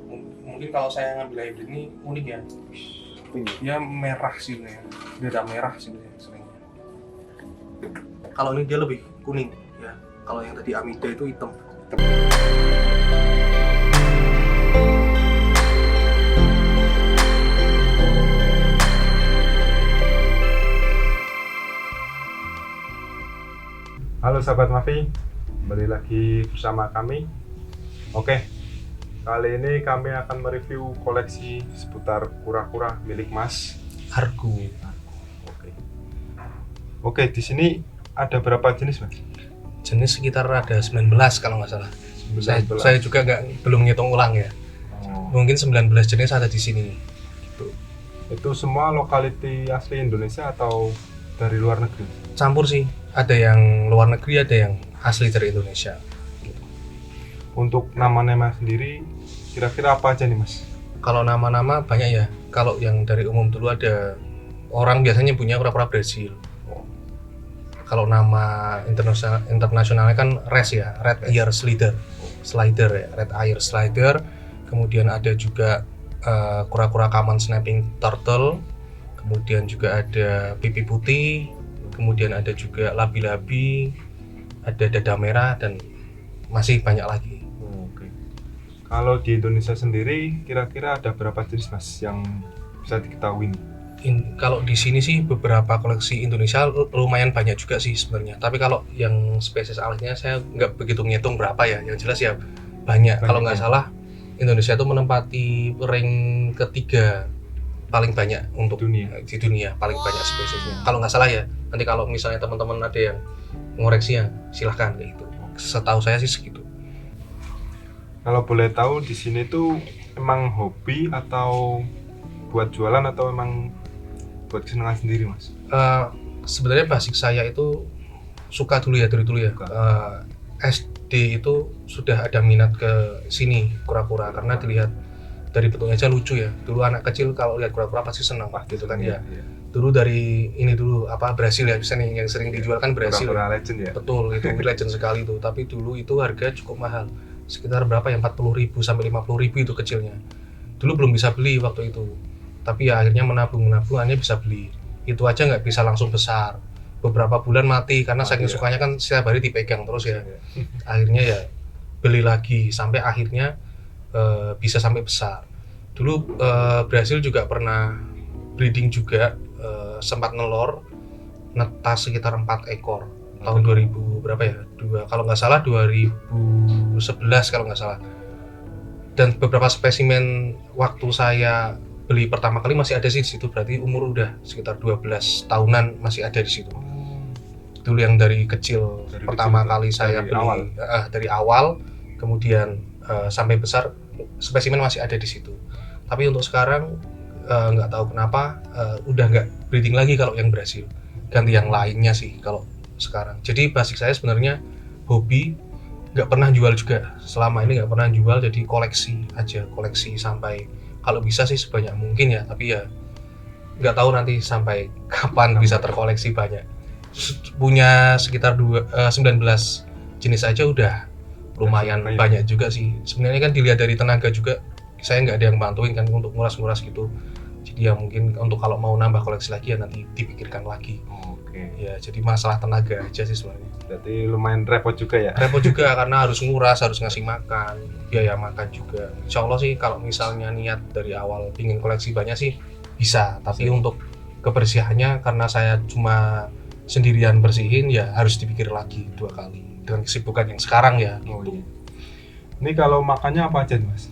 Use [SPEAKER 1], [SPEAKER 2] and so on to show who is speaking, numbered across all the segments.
[SPEAKER 1] Mungkin kalau saya ngambil hybrid ini unik ya. Dia merah sih sebenarnya. Dia ada merah sih sebenarnya. Kalau ini dia lebih kuning ya. Kalau yang tadi Amida itu hitam.
[SPEAKER 2] Halo sahabat Mavi, kembali lagi bersama kami. Oke, kali ini kami akan mereview koleksi seputar kura-kura milik Mas
[SPEAKER 1] Argo.
[SPEAKER 2] Oke, di sini ada berapa jenis Mas?
[SPEAKER 1] Jenis sekitar ada 19 kalau nggak salah.
[SPEAKER 2] 19.
[SPEAKER 1] Saya juga belum ngitung ulang ya. Mungkin 19 jenis ada di sini.
[SPEAKER 2] Itu semua lokality asli Indonesia atau dari luar negeri?
[SPEAKER 1] Campur sih. Ada yang luar negeri, ada yang asli dari Indonesia.
[SPEAKER 2] Untuk nama-nama sendiri, kira-kira apa aja nih Mas?
[SPEAKER 1] Kalau nama-nama banyak ya. Kalau yang dari umum dulu ada orang biasanya punya kura-kura Brasil. Kalau nama internasionalnya kan RES ya, Red Ear Slider ya, Red Ear Slider. Kemudian ada juga kura-kura common snapping turtle. Kemudian juga ada pipi putih. Kemudian ada juga labi-labi, ada dada merah, dan masih banyak lagi.
[SPEAKER 2] Oke. Kalau di Indonesia sendiri, kira-kira ada berapa jenis Mas yang bisa diketahui?
[SPEAKER 1] Kalau di sini sih beberapa koleksi Indonesia lumayan banyak juga sih sebenarnya. Tapi kalau yang spesies alatnya saya nggak begitu ngitung berapa ya. Yang jelas ya banyak. Kalau nggak salah Indonesia itu menempati rank ketiga paling banyak untuk di dunia paling banyak spesiesnya. Kalau nggak salah ya. Nanti kalau misalnya teman-teman ada yang ngoreksi ya silahkan kayak gitu. Setahu saya sih segitu.
[SPEAKER 2] Kalau boleh tahu di sini tuh emang hobi atau buat jualan atau emang buat kesenangan sendiri Mas?
[SPEAKER 1] Sebenarnya basic saya itu suka dulu ya dari dulu ya. SD itu sudah ada minat ke sini kura-kura karena dilihat dari bentuknya aja lucu ya. Dulu anak kecil kalau lihat kura-kura pasti senang gitu kan ya. Dulu dari ini dulu Brasil ya, bisa nih yang sering dijual kan Brasil.
[SPEAKER 2] Kura-kura legend ya.
[SPEAKER 1] Betul, itu legend sekali tuh. Tapi dulu itu harga cukup mahal. Sekitar berapa ya? 40.000 sampai 50.000 itu kecilnya. Dulu belum bisa beli waktu itu. Tapi ya akhirnya menabung akhirnya bisa beli. Itu aja nggak bisa langsung besar. Beberapa bulan mati karena saking sukanya kan setiap hari dipegang terus ya. Akhirnya ya beli lagi sampai akhirnya bisa sampai besar. Dulu Brasil juga pernah breeding juga, sempat nelor netas sekitar 4 ekor tahun 2000 berapa ya? Kalau nggak salah 2011 kalau nggak salah. Dan beberapa spesimen waktu saya beli pertama kali masih ada sih di situ, berarti umur udah sekitar 12 tahunan masih ada di situ. Dulu yang dari kecil pertama kali saya beli dari awal kemudian sampai besar spesimen masih ada di situ. Tapi untuk sekarang nggak tahu kenapa udah nggak breeding lagi kalau yang Brasil, ganti yang lainnya sih kalau sekarang. Jadi basic saya sebenarnya hobi, nggak pernah jual juga selama ini, nggak pernah jual, jadi koleksi aja, koleksi sampai kalau bisa sih sebanyak mungkin ya. Tapi ya nggak tahu nanti sampai kapan bisa terkoleksi banyak. Punya sekitar 19 jenis aja udah lumayan banyak juga sih. Sebenarnya kan dilihat dari tenaga juga, saya nggak ada yang bantuin kan untuk nguras-nguras gitu. Jadi ya mungkin untuk kalau mau nambah koleksi lagi ya nanti dipikirkan lagi. Ya jadi masalah tenaga aja sih sebenarnya.
[SPEAKER 2] Jadi lumayan repot juga ya? Repot
[SPEAKER 1] juga karena harus nguras, harus ngasih makan, biaya makan juga. Insya Allah sih kalau misalnya niat dari awal ingin koleksi banyak sih bisa. Tapi untuk kebersihannya karena saya cuma sendirian bersihin ya harus dipikir lagi 2 kali dengan kesibukan yang sekarang ya. Gitu.
[SPEAKER 2] Ini kalau makannya apa aja Mas?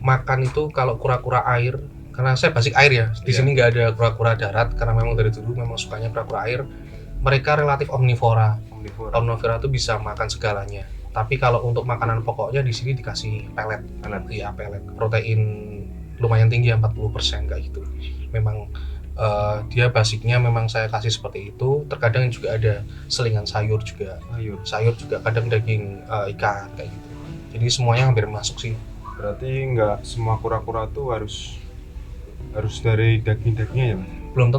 [SPEAKER 1] Makan itu kalau kura-kura air, karena saya basic air ya, di sini nggak ada kura-kura darat karena memang dari dulu memang sukanya kura-kura air. Mereka relatif omnivora. Omnivora itu bisa makan segalanya. Tapi kalau untuk makanan pokoknya di sini dikasih pelet. Iya, pelet. Protein lumayan tinggi ya, 40% kayak gitu. Memang dia basicnya memang saya kasih seperti itu. Terkadang juga ada selingan sayur juga. Sayur juga, kadang daging ikan kayak gitu. Jadi semuanya hampir masuk sih.
[SPEAKER 2] Berarti nggak semua kura-kura tuh harus dari daging-dagingnya ya Mas?
[SPEAKER 1] Belum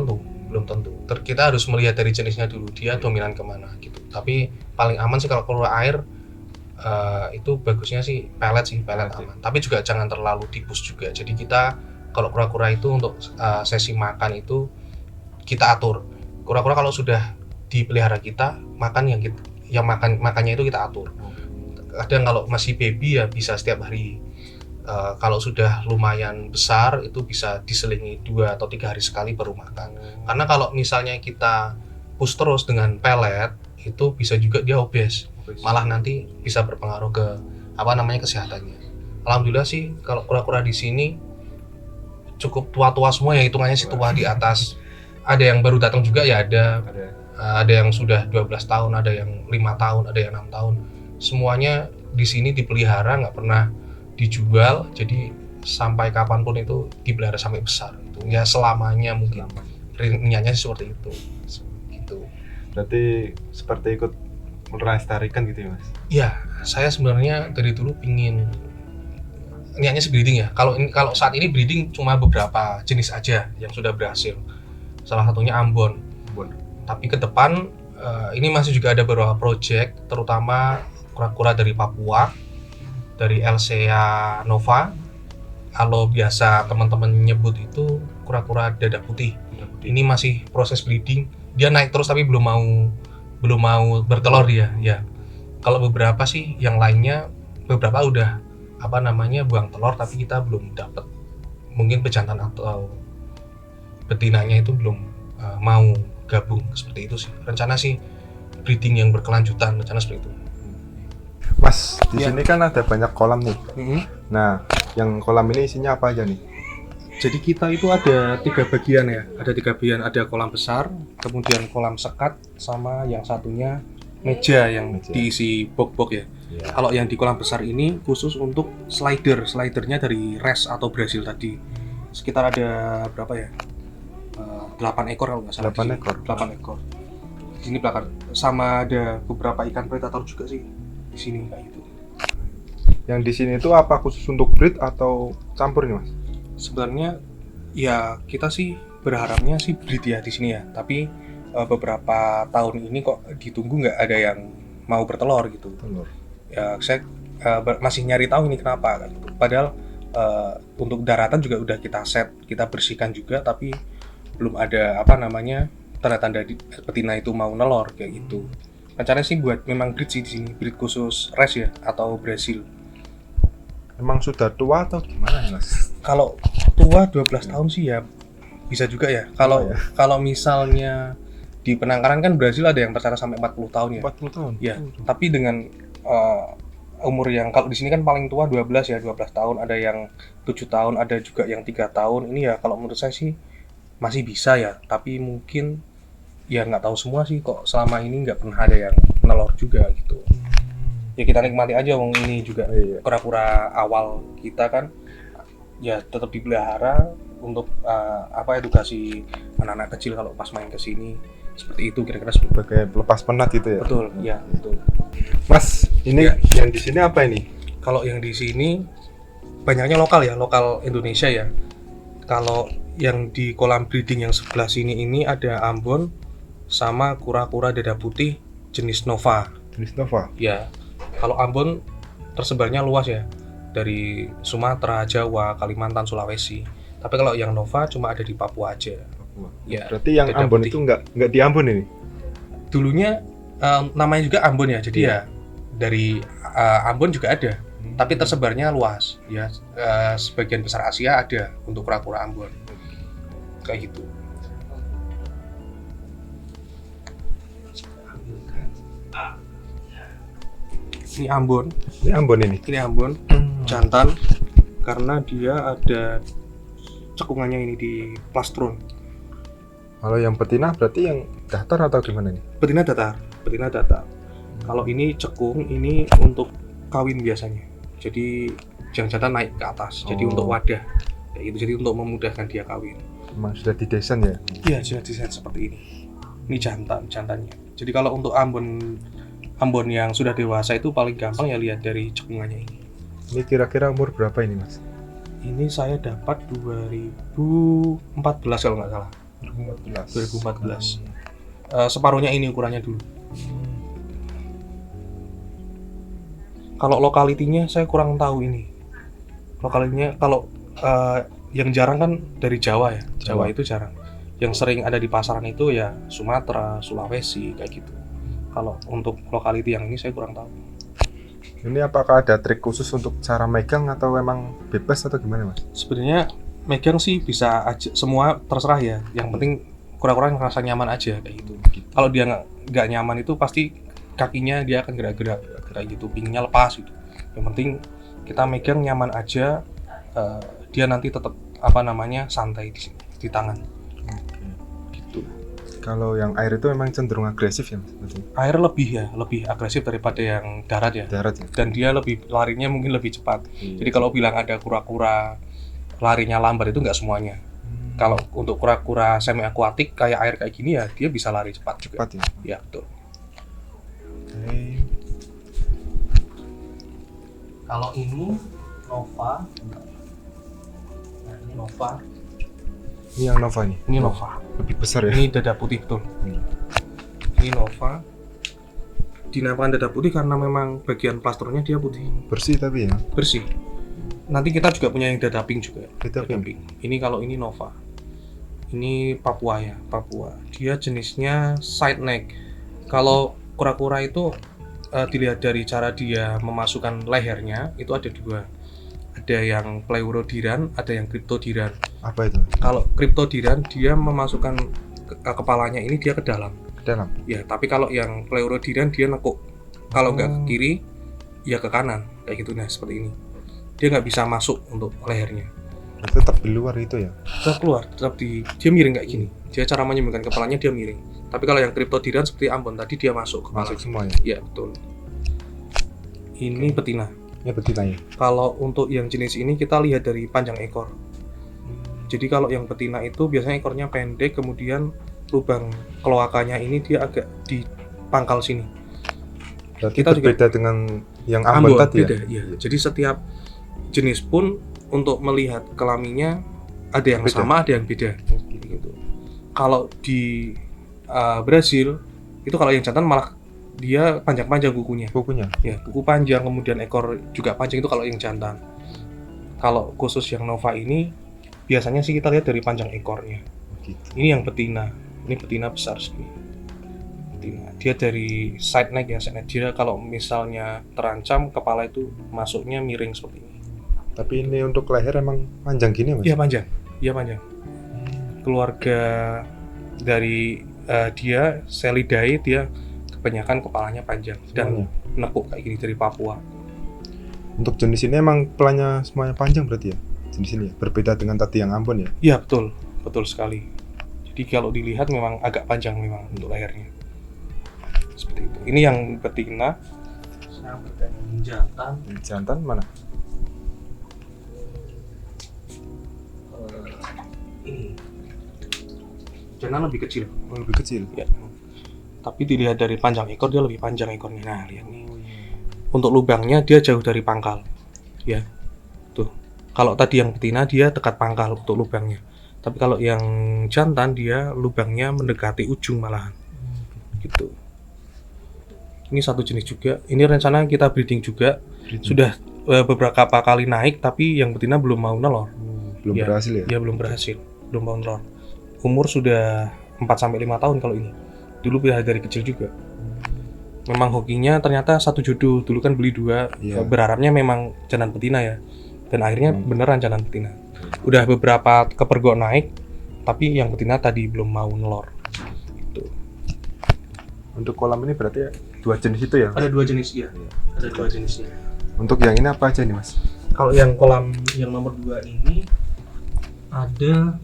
[SPEAKER 1] tentu. Kita harus melihat dari jenisnya dulu, dia dominan kemana gitu. Tapi paling aman sih kalau kura air itu bagusnya sih pelet aman. Tapi juga jangan terlalu dibus juga. Jadi kita kalau kura-kura itu untuk sesi makan itu kita atur. Kura-kura kalau sudah dipelihara kita makan yang makannya itu kita atur. Kadang kalau masih baby ya bisa setiap hari. Kalau sudah lumayan besar itu bisa diselingi 2 atau 3 hari sekali baru makan. Karena kalau misalnya kita push terus dengan pelet itu bisa juga dia obes. Malah nanti bisa berpengaruh ke kesehatannya. Alhamdulillah sih kalau kura-kura di sini cukup tua-tua semua ya, hitungannya sih tua di atas. Ada yang baru datang juga ya ada yang sudah 12 tahun, ada yang 5 tahun, ada yang 6 tahun. Semuanya di sini dipelihara, nggak pernah dijual, jadi sampai kapanpun itu dipelihara sampai besar. Itu ya selamanya mungkin. Niatnya sih seperti itu. Gitu.
[SPEAKER 2] Berarti seperti ikut melestarikan gitu ya Mas?
[SPEAKER 1] Iya, saya sebenarnya dari dulu pingin niatnya sih breeding ya. Kalau saat ini breeding cuma beberapa jenis aja yang sudah berhasil. Salah satunya Ambon. Tapi ke depan ini masih juga ada beberapa project, terutama kura-kura dari Papua, dari Elsea nova. Kalau biasa teman-teman nyebut itu kura-kura dada putih. Ini masih proses breeding. Dia naik terus tapi belum mau bertelur dia. Ya. Kalau beberapa sih yang lainnya beberapa udah buang telur tapi kita belum dapat. Mungkin pejantan atau betinanya itu belum mau gabung, seperti itu sih. Rencana sih breeding yang berkelanjutan, rencana seperti itu.
[SPEAKER 2] Mas, di sini kan ada banyak kolam nih. Nah, yang kolam ini isinya apa aja nih?
[SPEAKER 1] Jadi kita itu ada 3 bagian ya. Ada 3 bagian, ada kolam besar, kemudian kolam sekat, sama yang satunya meja yang diisi box-box ya. Kalau yang di kolam besar ini khusus untuk slidernya dari res atau Brazil tadi. Sekitar ada berapa ya? 8 ekor kalau nggak salah. 8 ekor. Di sini belakang. Sama ada beberapa ikan predator juga sih di sini kayak gitu.
[SPEAKER 2] Yang di sini itu apa, khusus untuk breed atau campur nih Mas?
[SPEAKER 1] Sebenarnya ya kita sih berharapnya sih breed ya di sini ya. Tapi beberapa tahun ini kok ditunggu nggak ada yang mau bertelur gitu. Ya saya masih nyari tahu ini kenapa kan. Padahal untuk daratan juga udah kita set, kita bersihkan juga, tapi belum ada tanda-tanda betina itu mau nelor kayak gitu. Rencananya sih buat memang breed sih di sini, breed khusus res ya atau Brazil.
[SPEAKER 2] Emang sudah tua atau gimana Mas?
[SPEAKER 1] Kalau tua 12 tahun sih ya bisa juga ya. Kalau misalnya di penangkaran kan Brazil ada yang tercatat sampai 40 tahun ya.
[SPEAKER 2] 40 tahun.
[SPEAKER 1] Ya, tapi dengan umur yang kalau di sini kan paling tua 12 tahun, ada yang 7 tahun, ada juga yang 3 tahun. Ini ya kalau menurut saya sih masih bisa ya, tapi mungkin ya nggak tahu semua sih kok selama ini nggak pernah ada yang nelor juga gitu. Ya kita nikmati aja, wong ini juga kura-kura awal kita kan ya tetap dipelihara untuk edukasi anak-anak kecil kalau pas main ke sini, seperti itu kira-kira
[SPEAKER 2] sebagai pelepas penat gitu ya.
[SPEAKER 1] Betul, ya betul.
[SPEAKER 2] Mas, ini yang di sini apa ini?
[SPEAKER 1] Kalau yang di sini banyaknya lokal Indonesia ya. Kalau yang di kolam breeding yang sebelah sini ini ada Ambon sama kura-kura dada putih jenis Nova. Ya. Kalau Ambon tersebarnya luas ya, dari Sumatera, Jawa, Kalimantan, Sulawesi. Tapi kalau yang Nova cuma ada di Papua aja.
[SPEAKER 2] Ya. Berarti yang Ambon putih itu nggak di Ambon ini?
[SPEAKER 1] Dulunya namanya juga Ambon ya, jadi ya dari Ambon juga ada. Tapi tersebarnya luas ya, sebagian besar Asia ada untuk kura-kura Ambon kayak gitu. Ini Ambon jantan, karena dia ada cekungannya ini di plastron.
[SPEAKER 2] Kalau yang betina berarti yang datar atau gimana nih?
[SPEAKER 1] Betina datar. Kalau ini cekung, ini untuk kawin biasanya. Jadi jantan naik ke atas. Jadi untuk wadah. Kayak gitu. Jadi untuk memudahkan dia kawin.
[SPEAKER 2] Memang sudah didesain ya?
[SPEAKER 1] Iya, sudah didesain seperti ini. Ini jantannya. Jadi kalau untuk Ambon yang sudah dewasa itu paling gampang ya lihat dari cekungannya ini.
[SPEAKER 2] Ini kira-kira umur berapa ini Mas?
[SPEAKER 1] Ini saya dapat 2014 kalau nggak salah. 2014. Separuhnya ini ukurannya dulu. Kalau lokalitinya saya kurang tahu ini. Lokalitinya kalau yang jarang kan dari Jawa ya. Jawa itu jarang. Yang sering ada di pasaran itu ya Sumatera, Sulawesi kayak gitu. Kalau untuk lokaliti yang ini saya kurang tahu.
[SPEAKER 2] Ini apakah ada trik khusus untuk cara megang atau emang bebas atau gimana Mas?
[SPEAKER 1] Sebenarnya megang sih bisa aja, semua terserah ya. Yang penting kura-kura ngerasa nyaman aja kayak gitu. Kalau dia nggak nyaman itu pasti kakinya dia akan gerak-gerak kayak gitu, pinggangnya lepas gitu. Yang penting kita megang nyaman aja, dia nanti tetap santai di tangan. Gitu.
[SPEAKER 2] Kalau yang air itu memang cenderung agresif ya Mas? Berarti?
[SPEAKER 1] Air lebih agresif daripada yang darat ya.
[SPEAKER 2] Darat ya?
[SPEAKER 1] Dan dia larinya mungkin lebih cepat. Jadi kalau bilang ada kura-kura larinya lambat itu nggak semuanya. Kalau untuk kura-kura semi akuatik kayak air kayak gini ya dia bisa lari cepat juga.
[SPEAKER 2] Cepat ya?
[SPEAKER 1] Ya betul. Kalau ini Nova. Nah, ini Nova.
[SPEAKER 2] Ini yang Nova nih?
[SPEAKER 1] Ini Nova.
[SPEAKER 2] Lebih besar ya?
[SPEAKER 1] Ini dada putih betul. Ini Nova. Dinamakan dada putih karena memang bagian plasternya dia putih.
[SPEAKER 2] Bersih tapi ya?
[SPEAKER 1] Bersih. Nanti kita juga punya yang dada pink juga.
[SPEAKER 2] Dada pink.
[SPEAKER 1] Ini kalau ini Nova. Ini Papua ya, Papua. Dia jenisnya side neck. Kalau kura-kura itu dilihat dari cara dia memasukkan lehernya itu ada dua. Ada yang Pleurodira, ada yang Cryptodira.
[SPEAKER 2] Apa itu?
[SPEAKER 1] Kalau Cryptodira dia memasukkan kepalanya ini dia ke dalam.
[SPEAKER 2] Ke dalam?
[SPEAKER 1] Ya, tapi kalau yang Pleurodira dia nekuk. Kalau nggak ke kiri, ya ke kanan kayak gitu. Nah seperti ini. Dia nggak bisa masuk untuk lehernya.
[SPEAKER 2] Tetap di luar itu ya?
[SPEAKER 1] Tetap keluar, dia miring kayak gini. Dia cara menyembunyikan kepalanya dia miring. Tapi kalau yang Cryptodira seperti Ambon tadi dia masuk kepala.
[SPEAKER 2] Masuk semua ya?
[SPEAKER 1] Ya betul. Ini betina.
[SPEAKER 2] Ya betina ya?
[SPEAKER 1] Kalau untuk yang jenis ini kita lihat dari panjang ekor. Jadi kalau yang betina itu biasanya ekornya pendek, kemudian lubang kloakanya ini dia agak di pangkal sini.
[SPEAKER 2] Berarti
[SPEAKER 1] Kita
[SPEAKER 2] berbeda dengan yang Ambon tadi
[SPEAKER 1] beda, ya. Jadi setiap jenis pun untuk melihat kelaminnya ada yang
[SPEAKER 2] beda.
[SPEAKER 1] sama, ada yang beda. Gitu. Kalau di Brasil itu kalau yang jantan malah dia panjang-panjang kukunya.
[SPEAKER 2] Kukunya?
[SPEAKER 1] Ya, kuku panjang, kemudian ekor juga panjang itu kalau yang jantan. Kalau khusus yang Nova ini biasanya sih kita lihat dari panjang ekornya.
[SPEAKER 2] Gitu.
[SPEAKER 1] Ini yang betina. Ini betina besar segini. Betina. Dia dari side neck ya, side neck. Dia kalau misalnya terancam kepala itu masuknya miring seperti ini.
[SPEAKER 2] Tapi ini untuk leher emang panjang gini Mas?
[SPEAKER 1] Iya panjang. Iya panjang. Keluarga dari dia Selidae dia kebanyakan kepalanya panjang dan nekuk kayak gini dari Papua.
[SPEAKER 2] Untuk jenis ini emang kepalanya semuanya panjang berarti ya? Jenis ini ya? Berbeda dengan tadi yang Ambon ya?
[SPEAKER 1] Iya betul, betul sekali. Jadi kalau dilihat memang agak panjang memang untuk lehernya. Seperti itu. Ini yang betina. Sekarang bertanya jantan.
[SPEAKER 2] Jantan mana?
[SPEAKER 1] Ini jantan lebih kecil.
[SPEAKER 2] Oh, lebih kecil?
[SPEAKER 1] Ya. Tapi dilihat dari panjang ekor dia lebih panjang ekornya. Nah lihat nih. Untuk lubangnya dia jauh dari pangkal. Ya. Tuh. Kalau tadi yang betina dia dekat pangkal untuk lubangnya. Tapi kalau yang jantan dia lubangnya mendekati ujung malahan. Gitu. Ini satu jenis juga. Ini rencana kita breeding juga. Sudah beberapa kali naik tapi yang betina belum mau nelor.
[SPEAKER 2] Belum
[SPEAKER 1] ya,
[SPEAKER 2] berhasil ya?
[SPEAKER 1] Ya belum berhasil. Belum mau nelor. Umur sudah 4-5 tahun kalau ini. Dulu pilih dari kecil juga. Memang hokinya ternyata satu jodoh. Dulu kan beli 2. Berharapnya memang jantan betina ya. Dan akhirnya beneran jantan betina. Udah beberapa kepergok naik, tapi yang betina tadi belum mau nelor. Gitu.
[SPEAKER 2] Untuk kolam ini berarti 2 jenis itu ya?
[SPEAKER 1] Ada 2 jenis iya. Ada 2 jenisnya.
[SPEAKER 2] Untuk yang ini apa aja nih Mas?
[SPEAKER 1] Kalau yang kolam yang nomor 2 ini ada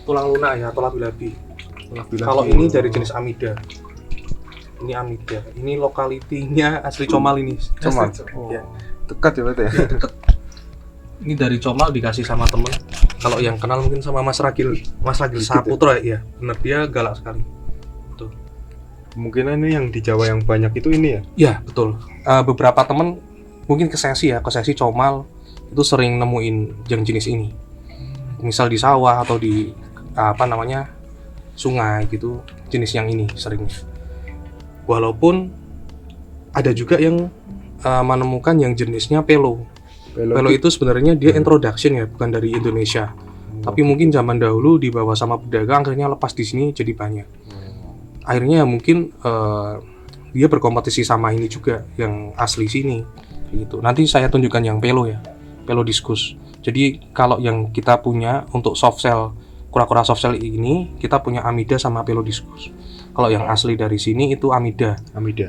[SPEAKER 1] tulang lunak ya atau labi-labi. Kalau ini dari jenis Amida. Ini Amida. Ini lokalitinya asli Comal ini.
[SPEAKER 2] Comal.
[SPEAKER 1] Oh. Ya.
[SPEAKER 2] Dekat ya berarti ya?
[SPEAKER 1] Ya dekat. Ini dari Comal dikasih sama temen. Kalau yang kenal mungkin sama Mas Ragil Saputra ya. Bener dia galak sekali. Tuh.
[SPEAKER 2] Kemungkinan ini yang di Jawa yang banyak itu ini ya?
[SPEAKER 1] Ya betul. Beberapa temen mungkin ke sesi Comal itu sering nemuin yang jenis ini. Misal di sawah atau di sungai gitu, jenis yang ini seringnya. Walaupun ada juga yang menemukan yang jenisnya Pelo. Pelo
[SPEAKER 2] itu
[SPEAKER 1] itu sebenarnya dia introduction ya, bukan dari Indonesia. Tapi mungkin zaman dahulu dibawa sama pedagang, akhirnya lepas di sini jadi banyak. Akhirnya mungkin dia berkompetisi sama ini juga yang asli sini gitu. Nanti saya tunjukkan yang Pelo ya, Pelo discus. Jadi kalau yang kita punya untuk soft shell, kura-kura soft shell ini kita punya Amida sama Pelo discus. Kalau yang asli dari sini itu Amida.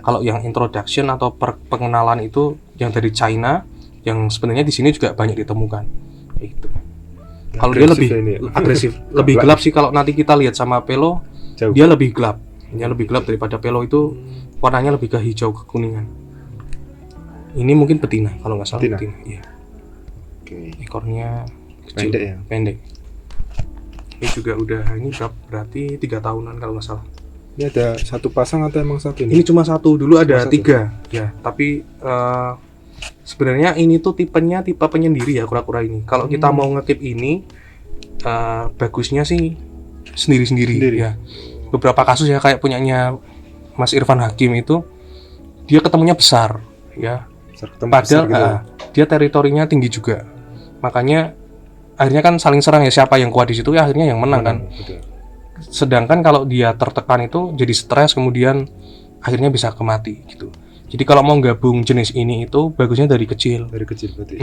[SPEAKER 1] Kalau yang introduction atau pengenalan itu yang dari China, yang sebenarnya di sini juga banyak ditemukan gitu. Kalau dia lebih agresif, lebih gelap sih. Kalau nanti kita lihat sama Pelo,
[SPEAKER 2] jauh.
[SPEAKER 1] dia lebih gelap. Dia lebih gelap daripada Pelo itu, warnanya lebih ke hijau kekuningan. Ini mungkin betina kalau nggak salah. Betina. Iya.
[SPEAKER 2] Oke.
[SPEAKER 1] Ekornya kecil,
[SPEAKER 2] Pendek ya?
[SPEAKER 1] Pendek. Ini juga udah, ini berarti 3 tahunan kalau nggak salah.
[SPEAKER 2] Ini ada satu pasang atau emang satu ini?
[SPEAKER 1] Ini cuma satu, dulu ada
[SPEAKER 2] Cuma
[SPEAKER 1] 3 ya. Tapi sebenarnya ini tuh tipenya tipe penyendiri ya kura-kura ini. Kalau kita mau ngetip ini, bagusnya sih sendiri-sendiri ya. Beberapa kasus ya kayak punyanya Mas Irfan Hakim itu, dia ketemunya besar ya. Padahal
[SPEAKER 2] gitu.
[SPEAKER 1] Dia teritorinya tinggi juga. Makanya akhirnya kan saling serang ya, siapa yang kuat di situ ya akhirnya yang menang kan.
[SPEAKER 2] Betul.
[SPEAKER 1] Sedangkan kalau dia tertekan itu jadi stres, kemudian akhirnya bisa kemati gitu. Jadi kalau mau gabung jenis ini itu bagusnya dari kecil.
[SPEAKER 2] Dari kecil berarti.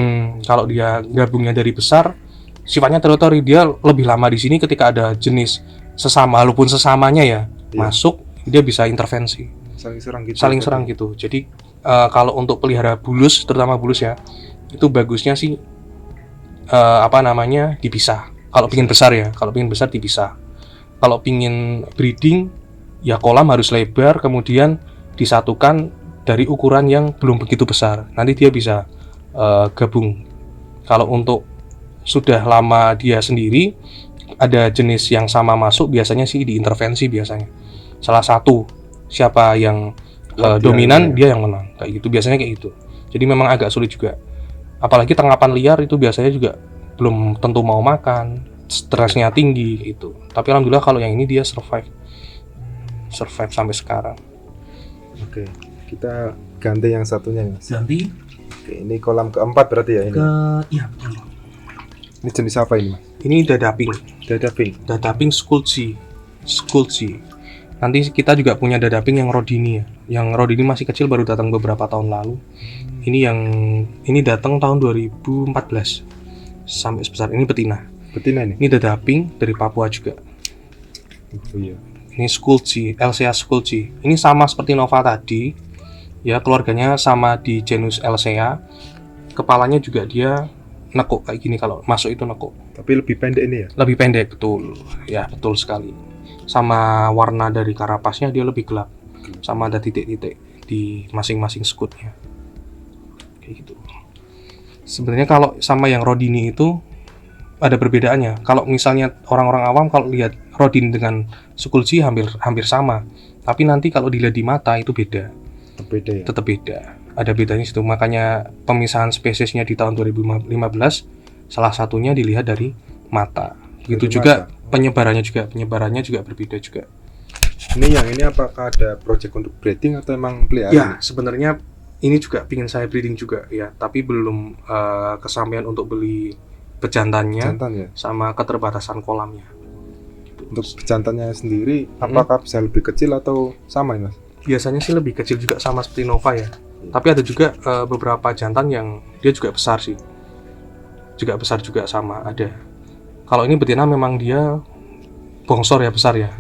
[SPEAKER 1] Kalau dia gabungnya dari besar, sifatnya teritori, dia lebih lama di sini. Ketika ada jenis sesama, walaupun sesamanya ya masuk, dia bisa intervensi. Saling serang gitu. Jadi kalau untuk pelihara bulus, terutama bulus ya, itu bagusnya sih dipisah. Kalau pingin besar ya, kalau pingin besar dipisah. Kalau pingin breeding ya kolam harus lebar, kemudian disatukan dari ukuran yang belum begitu besar. Nanti dia bisa gabung. Kalau untuk sudah lama dia sendiri, ada jenis yang sama masuk, biasanya sih diintervensi biasanya. Salah satu siapa yang dominan dia yang menang. Kayak gitu, biasanya kayak gitu. Jadi memang agak sulit juga. Apalagi tangkapan liar itu biasanya juga belum tentu mau makan, stresnya tinggi gitu. Tapi alhamdulillah kalau yang ini dia survive sampai sekarang.
[SPEAKER 2] Oke, kita ganti yang satunya nih.
[SPEAKER 1] Ganti.
[SPEAKER 2] Oke, ini kolam keempat berarti ya ini.
[SPEAKER 1] Iya betul.
[SPEAKER 2] Ini jenis apa ini, Mas?
[SPEAKER 1] Ini dadaping Skulci. Nanti kita juga punya dadaping yang Rodini ya. Yang Rodini masih kecil, baru datang beberapa tahun lalu. Ini datang tahun 2014 sampai sebesar ini. Betina ini. Ini dadaping dari Papua juga.
[SPEAKER 2] Oh iya.
[SPEAKER 1] Ini Skulci, LCA Skulci. Ini sama seperti Nova tadi. Ya, keluarganya sama di genus LCA. Kepalanya juga dia nekuk kayak gini, kalau masuk itu nekuk.
[SPEAKER 2] Tapi lebih pendek ini ya?
[SPEAKER 1] Lebih pendek, betul. Ya, betul sekali. Sama warna dari karapasnya dia lebih gelap. Sama ada titik-titik di masing-masing skutnya. Kayak gitu. Sebenarnya kalau sama yang Rodini itu ada perbedaannya. Kalau misalnya orang-orang awam kalau lihat Rodini dengan Skulci hampir sama. Tapi nanti kalau dilihat di mata itu beda. Tetap beda. Ada bedanya situ. Makanya pemisahan spesiesnya di tahun 2015 salah satunya dilihat dari mata. Begitu juga penyebarannya juga berbeda juga.
[SPEAKER 2] Ini apakah ada project untuk breeding atau emang pelihara?
[SPEAKER 1] Ya, sebenarnya ini juga pingin saya breeding juga ya, tapi belum kesampaian untuk beli bejantannya sama keterbatasan kolamnya.
[SPEAKER 2] Untuk bejantannya sendiri apakah bisa lebih kecil atau sama, Mas?
[SPEAKER 1] Biasanya sih lebih kecil juga, sama seperti Nova ya. Tapi ada juga beberapa jantan yang dia juga besar sih. Juga besar juga sama ada. Kalau ini betina memang dia bongsor ya, besar ya.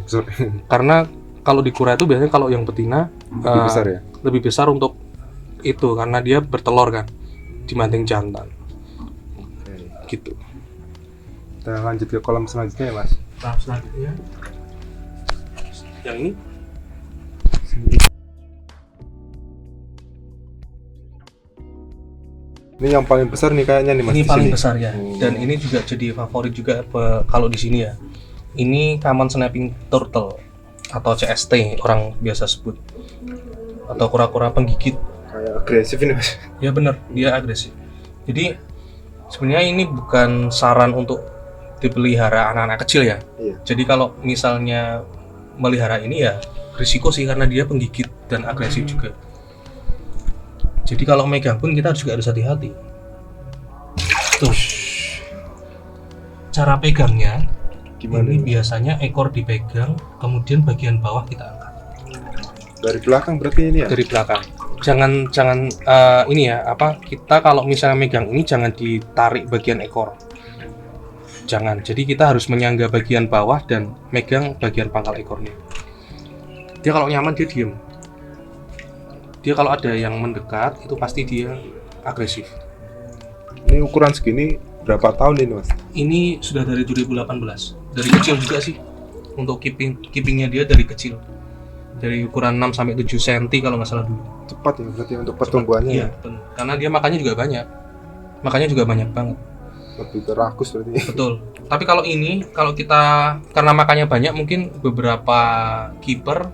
[SPEAKER 1] Karena kalau di kura itu biasanya kalau yang betina
[SPEAKER 2] lebih besar ya.
[SPEAKER 1] Lebih besar untuk itu karena dia bertelur kan dibanding jantan. Gitu.
[SPEAKER 2] Kita lanjut ke kolam selanjutnya ya, Mas.
[SPEAKER 1] Kolam selanjutnya. Yang ini.
[SPEAKER 2] Ini yang paling besar nih kayaknya nih, Mas.
[SPEAKER 1] Ini paling besar ya. Dan ini juga jadi favorit juga kalau di sini ya. Ini Common Snapping Turtle atau CST orang biasa sebut. Atau kura-kura penggigit.
[SPEAKER 2] Kayak agresif ini, Mas.
[SPEAKER 1] Ya benar, dia agresif. Jadi sebenarnya ini bukan saran untuk dipelihara anak-anak kecil ya.
[SPEAKER 2] Iya.
[SPEAKER 1] Jadi kalau misalnya melihara ini ya risiko sih karena dia penggigit dan agresif juga. Jadi kalau megang pun kita juga harus hati-hati. Tuh. Cara pegangnya
[SPEAKER 2] Gimana
[SPEAKER 1] ini
[SPEAKER 2] ini?
[SPEAKER 1] biasanya ekor dipegang, kemudian bagian bawah kita angkat
[SPEAKER 2] Dari belakang berarti ini ya?
[SPEAKER 1] dari belakang. Jangan ini ya, kita kalau misalnya megang ini jangan ditarik bagian ekor. Jangan. Jadi kita harus menyangga bagian bawah dan megang bagian pangkal ekornya. Dia kalau nyaman dia diem. Dia kalau ada yang mendekat itu pasti dia agresif.
[SPEAKER 2] Ini ukuran segini berapa tahun ini mas?
[SPEAKER 1] Ini sudah dari 2018. Dari kecil juga sih. Untuk keepingnya dia dari kecil. Dari ukuran 6 sampai 7 cm kalau nggak salah dulu.
[SPEAKER 2] Cepat ya berarti untuk pertumbuhannya
[SPEAKER 1] Iya,
[SPEAKER 2] ya?
[SPEAKER 1] betul. Karena dia makannya juga banyak. Makannya juga banyak banget.
[SPEAKER 2] Lebih ke rakus berarti.
[SPEAKER 1] Betul. Tapi kalau ini, kalau kita karena makannya banyak, mungkin beberapa keeper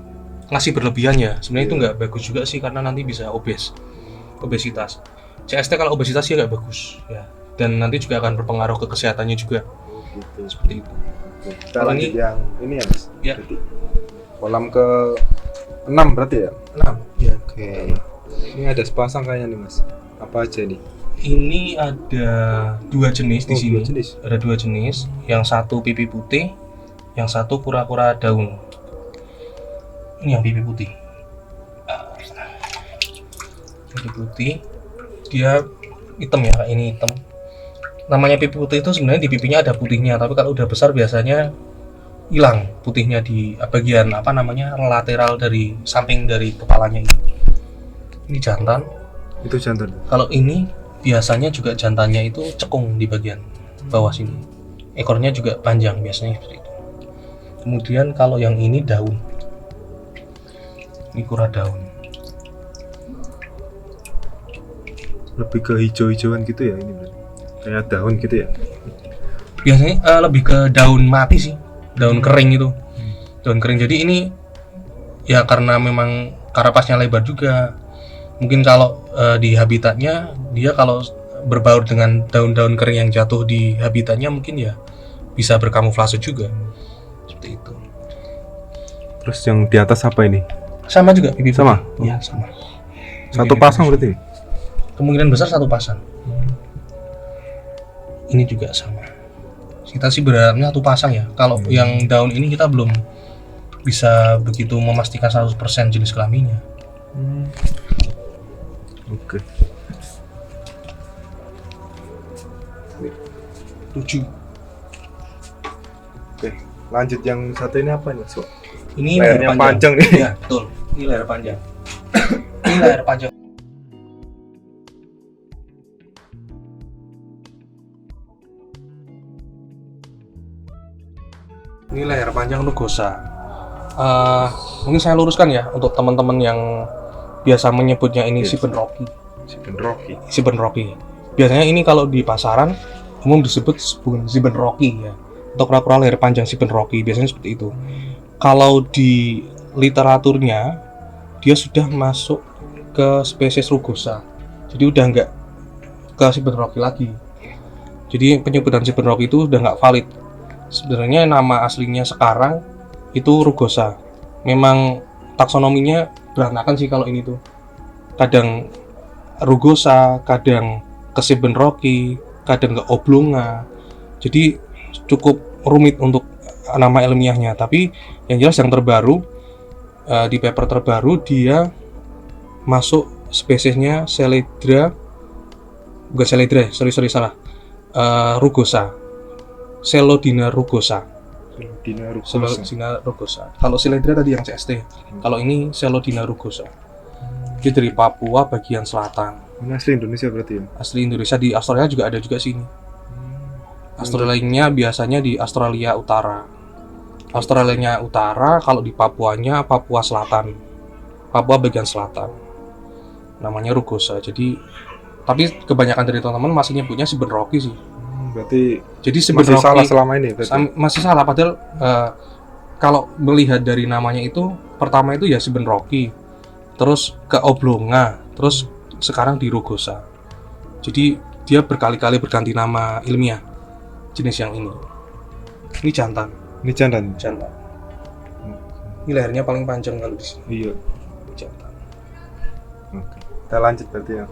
[SPEAKER 1] ngasih berlebihan ya. Sebenarnya itu nggak bagus juga sih karena nanti bisa obesitas. CST kalau obesitas ya nggak bagus ya. Dan nanti juga akan berpengaruh ke kesehatannya juga.
[SPEAKER 2] Gitu.
[SPEAKER 1] Seperti itu.
[SPEAKER 2] Oke, kita
[SPEAKER 1] Kalau
[SPEAKER 2] lanjut
[SPEAKER 1] ini-
[SPEAKER 2] yang ini ya mas?
[SPEAKER 1] Ya.
[SPEAKER 2] Berarti kolam ke 6 berarti ya?
[SPEAKER 1] 6. Ya.
[SPEAKER 2] Oke. Ini ada sepasang kayaknya nih mas. Apa aja nih?
[SPEAKER 1] Ini ada 2 jenis di
[SPEAKER 2] Oh,
[SPEAKER 1] sini.
[SPEAKER 2] dua jenis.
[SPEAKER 1] Ada 2 jenis. Yang satu pipi putih, yang satu kura-kura daun. Ini yang pipi putih. Pipi putih, dia hitam ya, kayak ini hitam. Namanya pipi putih itu sebenarnya di pipinya ada putihnya, tapi kalau udah besar biasanya hilang putihnya di bagian lateral dari samping dari kepalanya ini. Ini jantan.
[SPEAKER 2] Itu jantan.
[SPEAKER 1] Kalau ini biasanya juga jantannya itu cekung di bagian bawah sini. Ekornya juga panjang biasanya seperti itu. Kemudian kalau yang ini daun. Ini kura daun.
[SPEAKER 2] Lebih ke hijau-hijauan gitu ya ini berarti. Kayak daun gitu ya.
[SPEAKER 1] Biasanya lebih ke daun mati sih. Daun kering itu. Daun kering. Jadi ini ya karena memang karapasnya lebar juga. Mungkin kalau di habitatnya dia kalau berbaur dengan daun-daun kering yang jatuh di habitatnya mungkin ya bisa berkamuflase juga. Seperti itu.
[SPEAKER 2] Terus yang di atas apa ini?
[SPEAKER 1] Sama juga pipi
[SPEAKER 2] Sama?
[SPEAKER 1] putih. Iya, sama.
[SPEAKER 2] Satu
[SPEAKER 1] Pipi
[SPEAKER 2] pasang
[SPEAKER 1] putih.
[SPEAKER 2] berarti?
[SPEAKER 1] Kemungkinan besar satu pasang. Ini juga sama. Kita sih berharapnya satu pasang ya. Kalau yang daun ini kita belum bisa begitu memastikan 100% jenis kelaminnya.
[SPEAKER 2] Oke.
[SPEAKER 1] 7.
[SPEAKER 2] Oke. Lanjut yang satu ini apa nih mas?
[SPEAKER 1] Ini
[SPEAKER 2] Layarnya
[SPEAKER 1] leher
[SPEAKER 2] panjang nih.
[SPEAKER 1] Iya, betul. Ini layar panjang. Ini layar panjang. Ini layar panjang rugosa. Mungkin saya luruskan ya untuk teman-teman yang biasa menyebutnya ini
[SPEAKER 2] Yes.
[SPEAKER 1] Siben Rocky.
[SPEAKER 2] Chicken Rocky.
[SPEAKER 1] Siben Rocky. Biasanya ini kalau di pasaran umum disebut Siben Rocky ya. Untuk kura-kura leher panjang Siben Rocky biasanya seperti itu. Kalau di literaturnya dia sudah masuk ke spesies rugosa. Jadi udah nggak ke Siben Rocky lagi. Jadi penyebutan Siben Rocky itu udah nggak valid. Sebenarnya nama aslinya sekarang itu rugosa. Memang taksonominya berantakan sih kalau ini tuh. Kadang rugosa, kadang ke Siben Rocky, kadang ke oblonga. Jadi cukup rumit untuk nama ilmiahnya. Tapi yang jelas yang terbaru di paper terbaru dia masuk spesiesnya Seledra, bukan Seledra, salah. Rugosa. Selodina rugosa. Selodina rugosa. Kalau Seledra tadi yang CST. Kalau ini Selodina rugosa. Dia dari Papua bagian selatan.
[SPEAKER 2] Ini asli Indonesia berarti ya?
[SPEAKER 1] Asli Indonesia, di Australia juga ada juga sini. Australianya biasanya di Australia Utara. Australianya Utara, kalau di Papuanya Papua Selatan. Papua bagian selatan. Namanya rugosa. Jadi tapi kebanyakan dari teman-teman masih nyebutnya Siben Rocky sih.
[SPEAKER 2] Berarti
[SPEAKER 1] Jadi Siben
[SPEAKER 2] masih
[SPEAKER 1] Rocky
[SPEAKER 2] salah selama ini berarti?
[SPEAKER 1] masih salah padahal kalau melihat dari namanya itu pertama itu ya Siben Rocky. Terus ke oblonga, terus sekarang di rugosa. Jadi dia berkali-kali berganti nama ilmiah jenis yang ini. Ini jantan.
[SPEAKER 2] Ini jantan?
[SPEAKER 1] Jantan. Ini lehernya paling panjang kalau di sini.
[SPEAKER 2] Iya.
[SPEAKER 1] Jantan.
[SPEAKER 2] Oke. Kita lanjut berarti ya.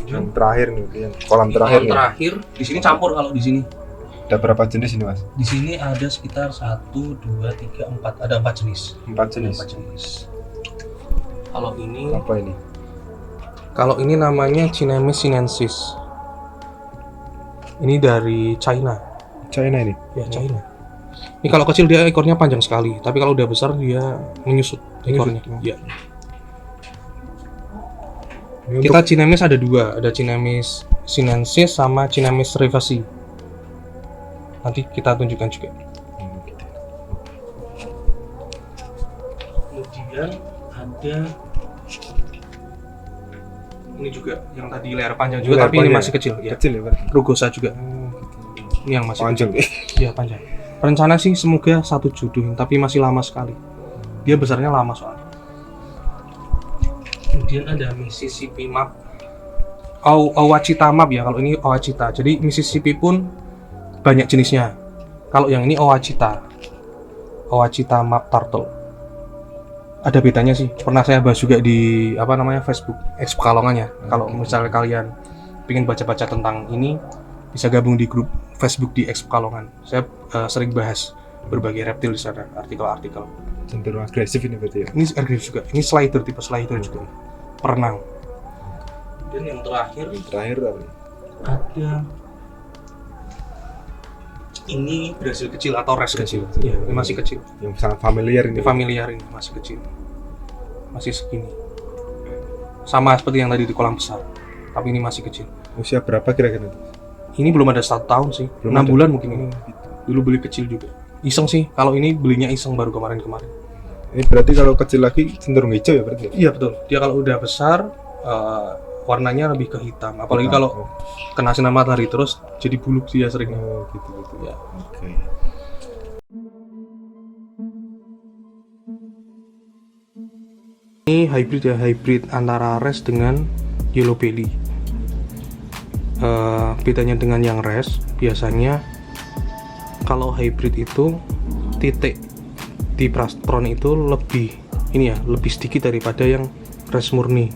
[SPEAKER 2] Yang terakhir nih, yang kolam terakhir nih.
[SPEAKER 1] Terakhir di sini campur kalau di sini.
[SPEAKER 2] Ada berapa jenis ini, Mas?
[SPEAKER 1] Di sini ada sekitar 1, 2, 3, 4. Ada 4 jenis.
[SPEAKER 2] 4 jenis.
[SPEAKER 1] 4 jenis. Kalau ini,
[SPEAKER 2] Apa ini?
[SPEAKER 1] kalau ini namanya Cinemis sinensis. Ini dari China.
[SPEAKER 2] China ini.
[SPEAKER 1] Ya, China. Ini kalau kecil dia ekornya panjang sekali, tapi kalau udah besar dia menyusut ekornya.
[SPEAKER 2] Menyusut, oh.
[SPEAKER 1] Ya.
[SPEAKER 2] Ini
[SPEAKER 1] Kita Cinemis ada 2, ada Cinemis sinensis sama Cinemis rivasi. Nanti kita tunjukkan juga. Kemudian ada ini juga yang tadi leher panjang juga,
[SPEAKER 2] Leher
[SPEAKER 1] tapi ini
[SPEAKER 2] panjang.
[SPEAKER 1] masih kecil. Ya.
[SPEAKER 2] kecil ya, berarti.
[SPEAKER 1] Rugosa juga.
[SPEAKER 2] Gitu.
[SPEAKER 1] Ini yang masih
[SPEAKER 2] Panjang.
[SPEAKER 1] kecil. Iya panjang. Rencana sih semoga 1 juduin, tapi masih lama sekali. Dia besarnya lama soalnya. Kemudian ada Mississippi Map, Owachita Map ya. Kalau ini Owachita. Jadi Mississippi pun banyak jenisnya. Kalau yang ini Owachita Map Turtle. Ada bedanya sih. Pernah saya bahas juga di Facebook X Pekalongan ya. Kalau misalnya kalian ingin baca-baca tentang ini, bisa gabung di grup Facebook di X Pekalongan. Saya sering bahas berbagai reptil di sana, artikel-artikel.
[SPEAKER 2] Cenderung agresif ini berarti ya.
[SPEAKER 1] Ini agresif juga. Ini slider, tipe slider juga. Perenang. Dan yang terakhir
[SPEAKER 2] Yang terakhir apa?
[SPEAKER 1] ada ini Brasil kecil atau res kecil.
[SPEAKER 2] Kecil.
[SPEAKER 1] Iya, ini masih kecil.
[SPEAKER 2] Yang sangat familiar ini.
[SPEAKER 1] Ini familiar, ini masih kecil. Masih segini. Sama seperti yang tadi di kolam besar. Tapi ini masih kecil.
[SPEAKER 2] Usia berapa kira-kira?
[SPEAKER 1] Ini belum ada 1 tahun sih.
[SPEAKER 2] Belum
[SPEAKER 1] 6
[SPEAKER 2] ada.
[SPEAKER 1] bulan mungkin ini.
[SPEAKER 2] Gitu.
[SPEAKER 1] Dulu beli kecil juga. Iseng sih. Kalau ini belinya iseng baru kemarin-kemarin.
[SPEAKER 2] Ini berarti kalau kecil lagi cenderung hijau ya berarti?
[SPEAKER 1] Iya betul. Dia kalau udah besar warnanya lebih ke hitam. Apalagi
[SPEAKER 2] Hitam.
[SPEAKER 1] kalau kena sinar matahari terus jadi buluk dia sering.
[SPEAKER 2] Oh gitu.
[SPEAKER 1] Ya.
[SPEAKER 2] Oke.
[SPEAKER 1] Ini hybrid ya, hybrid antara res dengan yellow belly. Bedanya dengan yang res, biasanya kalau hybrid itu titik di plastron itu lebih sedikit daripada yang res murni.